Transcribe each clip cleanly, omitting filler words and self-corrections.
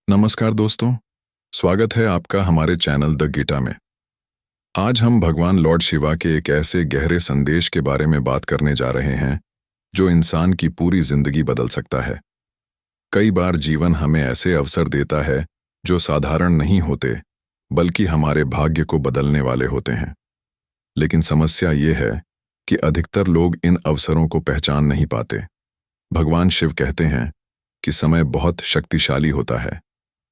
नमस्कार दोस्तों, स्वागत है आपका हमारे चैनल द गीता में। आज हम भगवान लॉर्ड शिवा के एक ऐसे गहरे संदेश के बारे में बात करने जा रहे हैं जो इंसान की पूरी जिंदगी बदल सकता है। कई बार जीवन हमें ऐसे अवसर देता है जो साधारण नहीं होते, बल्कि हमारे भाग्य को बदलने वाले होते हैं। लेकिन समस्या ये है कि अधिकतर लोग इन अवसरों को पहचान नहीं पाते। भगवान शिव कहते हैं कि समय बहुत शक्तिशाली होता है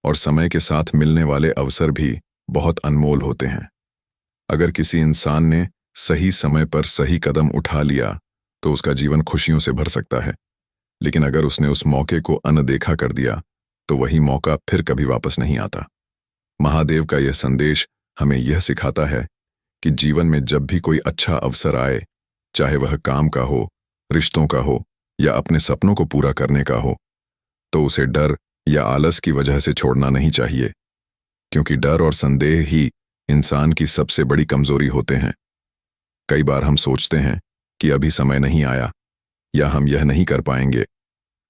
और समय के साथ मिलने वाले अवसर भी बहुत अनमोल होते हैं। अगर किसी इंसान ने सही समय पर सही कदम उठा लिया तो उसका जीवन खुशियों से भर सकता है, लेकिन अगर उसने उस मौके को अनदेखा कर दिया तो वही मौका फिर कभी वापस नहीं आता। महादेव का यह संदेश हमें यह सिखाता है कि जीवन में जब भी कोई अच्छा अवसर आए, चाहे वह काम का हो, रिश्तों का हो या अपने सपनों को पूरा करने का हो, तो उसे डर या आलस की वजह से छोड़ना नहीं चाहिए, क्योंकि डर और संदेह ही इंसान की सबसे बड़ी कमजोरी होते हैं। कई बार हम सोचते हैं कि अभी समय नहीं आया या हम यह नहीं कर पाएंगे,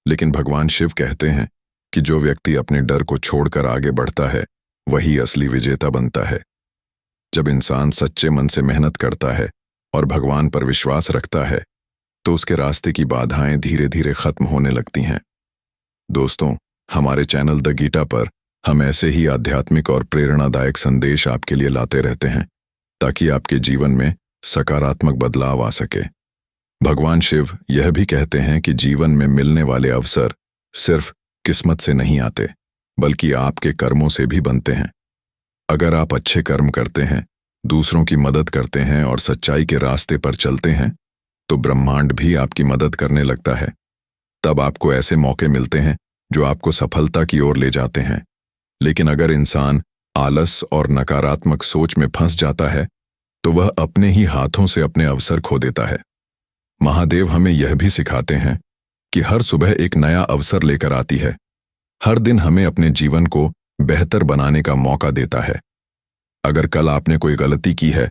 लेकिन भगवान शिव कहते हैं कि जो व्यक्ति अपने डर को छोड़कर आगे बढ़ता है वही असली विजेता बनता है। जब इंसान सच्चे मन से मेहनत करता है और भगवान पर विश्वास रखता है तो उसके रास्ते की बाधाएं धीरे धीरे खत्म होने लगती हैं। दोस्तों, हमारे चैनल द गीता पर हम ऐसे ही आध्यात्मिक और प्रेरणादायक संदेश आपके लिए लाते रहते हैं ताकि आपके जीवन में सकारात्मक बदलाव आ सके। भगवान शिव यह भी कहते हैं कि जीवन में मिलने वाले अवसर सिर्फ किस्मत से नहीं आते, बल्कि आपके कर्मों से भी बनते हैं। अगर आप अच्छे कर्म करते हैं, दूसरों की मदद करते हैं और सच्चाई के रास्ते पर चलते हैं तो ब्रह्मांड भी आपकी मदद करने लगता है। तब आपको ऐसे मौके मिलते हैं जो आपको सफलता की ओर ले जाते हैं। लेकिन अगर इंसान आलस और नकारात्मक सोच में फंस जाता है तो वह अपने ही हाथों से अपने अवसर खो देता है। महादेव हमें यह भी सिखाते हैं कि हर सुबह एक नया अवसर लेकर आती है। हर दिन हमें अपने जीवन को बेहतर बनाने का मौका देता है। अगर कल आपने कोई गलती की है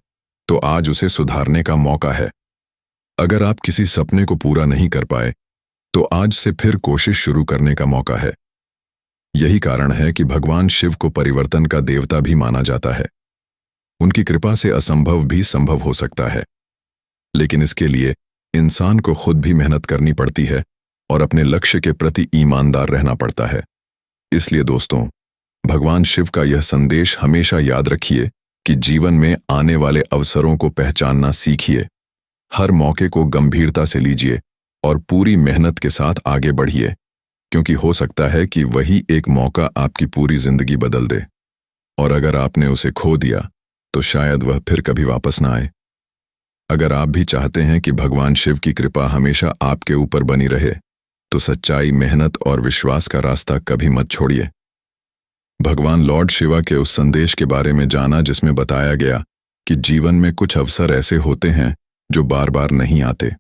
तो आज उसे सुधारने का मौका है। अगर आप किसी सपने को पूरा नहीं कर पाए तो आज से फिर कोशिश शुरू करने का मौका है। यही कारण है कि भगवान शिव को परिवर्तन का देवता भी माना जाता है। उनकी कृपा से असंभव भी संभव हो सकता है, लेकिन इसके लिए इंसान को खुद भी मेहनत करनी पड़ती है और अपने लक्ष्य के प्रति ईमानदार रहना पड़ता है। इसलिए दोस्तों, भगवान शिव का यह संदेश हमेशा याद रखिए कि जीवन में आने वाले अवसरों को पहचानना सीखिए। हर मौके को गंभीरता से लीजिए और पूरी मेहनत के साथ आगे बढ़िए, क्योंकि हो सकता है कि वही एक मौका आपकी पूरी जिंदगी बदल दे। और अगर आपने उसे खो दिया तो शायद वह फिर कभी वापस ना आए। अगर आप भी चाहते हैं कि भगवान शिव की कृपा हमेशा आपके ऊपर बनी रहे तो सच्चाई, मेहनत और विश्वास का रास्ता कभी मत छोड़िए। भगवान लॉर्ड शिवा के उस संदेश के बारे में जाना जिसमें बताया गया कि जीवन में कुछ अवसर ऐसे होते हैं जो बार बार नहीं आते।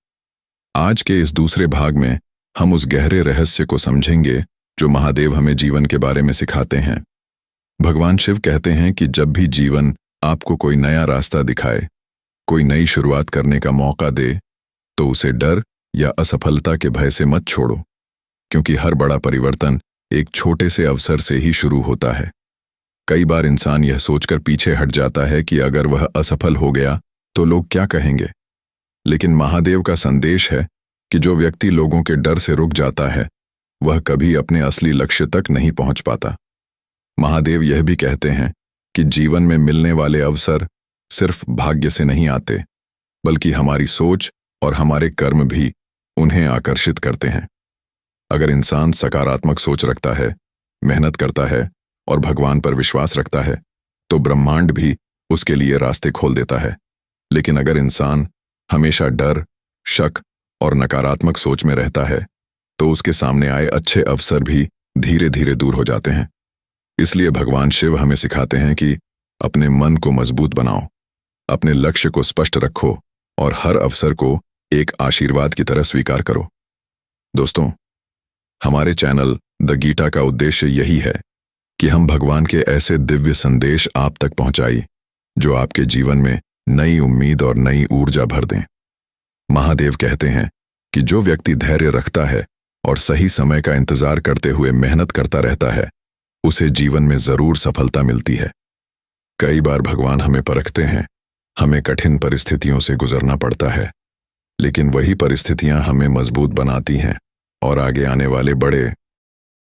आज के इस दूसरे भाग में हम उस गहरे रहस्य को समझेंगे जो महादेव हमें जीवन के बारे में सिखाते हैं। भगवान शिव कहते हैं कि जब भी जीवन आपको कोई नया रास्ता दिखाए, कोई नई शुरुआत करने का मौका दे, तो उसे डर या असफलता के भय से मत छोड़ो, क्योंकि हर बड़ा परिवर्तन एक छोटे से अवसर से ही शुरू होता है। कई बार इंसान यह सोचकर पीछे हट जाता है कि अगर वह असफल हो गया तो लोग क्या कहेंगे, लेकिन महादेव का संदेश है कि जो व्यक्ति लोगों के डर से रुक जाता है वह कभी अपने असली लक्ष्य तक नहीं पहुंच पाता। महादेव यह भी कहते हैं कि जीवन में मिलने वाले अवसर सिर्फ भाग्य से नहीं आते, बल्कि हमारी सोच और हमारे कर्म भी उन्हें आकर्षित करते हैं। अगर इंसान सकारात्मक सोच रखता है, मेहनत करता है और भगवान पर विश्वास रखता है तो ब्रह्मांड भी उसके लिए रास्ते खोल देता है। लेकिन अगर इंसान हमेशा डर, शक और नकारात्मक सोच में रहता है तो उसके सामने आए अच्छे अवसर भी धीरे धीरे दूर हो जाते हैं। इसलिए भगवान शिव हमें सिखाते हैं कि अपने मन को मजबूत बनाओ, अपने लक्ष्य को स्पष्ट रखो और हर अवसर को एक आशीर्वाद की तरह स्वीकार करो। दोस्तों, हमारे चैनल द गीता का उद्देश्य यही है कि हम भगवान के ऐसे दिव्य संदेश आप तक पहुंचाई जो आपके जीवन में नई उम्मीद और नई ऊर्जा भर दें। महादेव कहते हैं कि जो व्यक्ति धैर्य रखता है और सही समय का इंतजार करते हुए मेहनत करता रहता है उसे जीवन में जरूर सफलता मिलती है। कई बार भगवान हमें परखते हैं, हमें कठिन परिस्थितियों से गुजरना पड़ता है, लेकिन वही परिस्थितियां हमें मजबूत बनाती हैं और आगे आने वाले बड़े